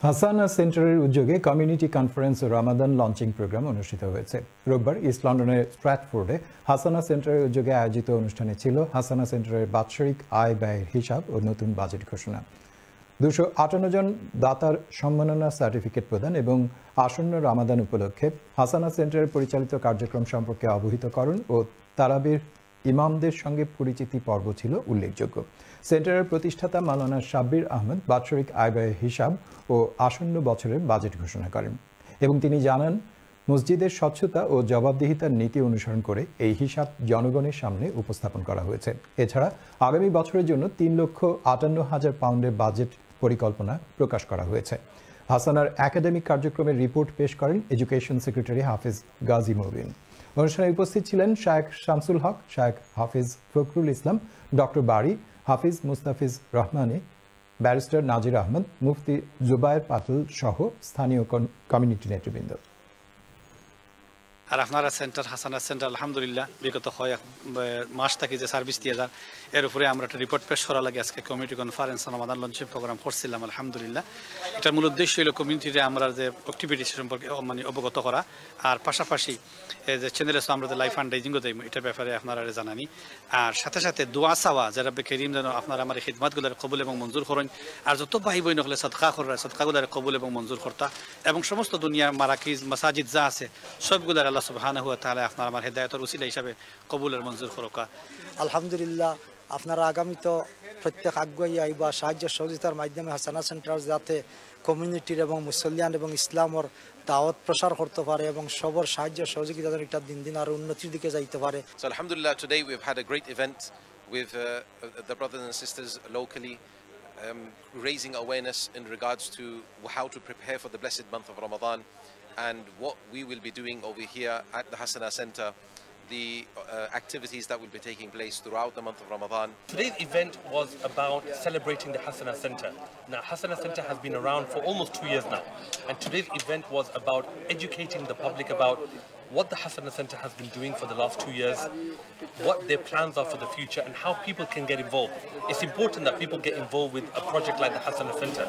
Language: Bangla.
হাসানা সেন্টারের উদ্যোগে কমিউনিটি কনফারেন্স ও রামাদান লঞ্চিং প্রোগ্রাম অনুষ্ঠিত হয়েছে। রোববার ইস্ট লন্ডনের স্ট্র্যাটফোর্ডে হাসানা সেন্টারের উদ্যোগে আয়োজিত অনুষ্ঠানে ছিল হাসানা সেন্টারের বাৎসরিক আয় ব্যয়ের হিসাব ও নতুন বাজেট ঘোষণা। 258 জন দাতার সম্মাননা সার্টিফিকেট প্রদান এবং আসন্ন রামাদান উপলক্ষে হাসানা সেন্টারের পরিচালিত কার্যক্রম সম্পর্কে অবহিতকরণ ও তারাবির ইমামদের সঙ্গে পরিচিতি পর্ব ছিল উল্লেখযোগ্য। সেন্টারের প্রতিষ্ঠাতা মাওলানা শাব্বির আহমদ বাৎসরিক আয় ব্যয়ের হিসাব ও আসন্ন বছরের বাজেট ঘোষণা করেন এবং তিনি জানান, মসজিদের স্বচ্ছতা ও জবাবদিহিতার নীতি অনুসরণ করে এই হিসাব জনগণের সামনে উপস্থাপন করা হয়েছে। এছাড়া আগামী বছরের জন্য 3,58,000 পাউন্ডের বাজেট পরিকল্পনা প্রকাশ করা হয়েছে। হাসানার একাডেমিক কার্যক্রমের রিপোর্ট পেশ করেন এডুকেশন সেক্রেটারি হাফিজ গাজী মবিন। অনুষ্ঠানে উপস্থিত ছিলেন শায়েখ শামসুল হক, শায়েখ হাফিজ ফখরুল ইসলাম, ডক্টর বারি, হাফিজ মুস্তাফিজ রহমানী, ব্যারিস্টার নাজির আহমদ, মুফতি জুবায়ের পাতুল সহ স্থানীয় কমিউনিটি নেতৃবৃন্দ। আর আপনারা সেন্টার হাসানা সেন্টার আলহামদুলিল্লাহ বিগত কয়েক মাস থেকে যে সার্ভিস দিয়ে যান, এর উপরে আমরা একটা রিপোর্ট পেশ করা লাগে আজকে community conference Ramadan launching program করছিলাম। আলহামদুলিল্লাহ এটার মূল উদ্দেশ্য হলো কমিউনিটিতে আমরা যে অ্যাক্টিভিটি সম্পর্কে অবগত করা, আর পাশাপাশি যে চ্যানেলে আমরা যে লাইফ ফান্ড রেজিংও দেয় এটার ব্যাপারে আপনারা জানানি, আর সাথে সাথে দোয়া চাওয়া যারা বেকেরিম যেন আপনারা আমার খিদমাতগুলার কবুল এবং মঞ্জুর করেন, আর যত ভাই বোন হলে সদকা করার সদকাগুলার কবুল এবং মঞ্জুর করতা, এবং সমস্ত দুনিয়ার মারাকিজ মাসাজিদ যা আছে সবগুলার আল্লাহ সুবহানাহু ওয়া তাআলা আপনার আমার হেদায়েতের উসিলা হিসাবে কবুলের মঞ্জুর করুক। আলহামদুলিল্লাহ আপনারা আগামীতে প্রত্যেক আগুয়াই আইবা সাহায্য সহযোগিতার মাধ্যমে হাসানা সেন্টার যাতে কমিউনিটির এবং মুসলিয়ান এবং ইসলামর দাওয়াত প্রসার করতে পারে এবং সবার সাহায্য সহযোগিতা এটা দিন দিন আরো উন্নতির দিকে যাইতে পারে। So alhamdulillah, today we've had a great event with the brothers and sisters locally raising awareness in regards to how to prepare for the blessed month of Ramadan and what we will be doing over here at the Hasana Center, the activities that will be taking place throughout the month of Ramadan. Today's event was about celebrating the Hasana Center. Now, Hasana Center has been around for almost 2 years now, and today's event was about educating the public about what the Hasana Center has been doing for the last 2 years, what their plans are for the future, and how people can get involved. It's important that people get involved with a project like the Hasana Center.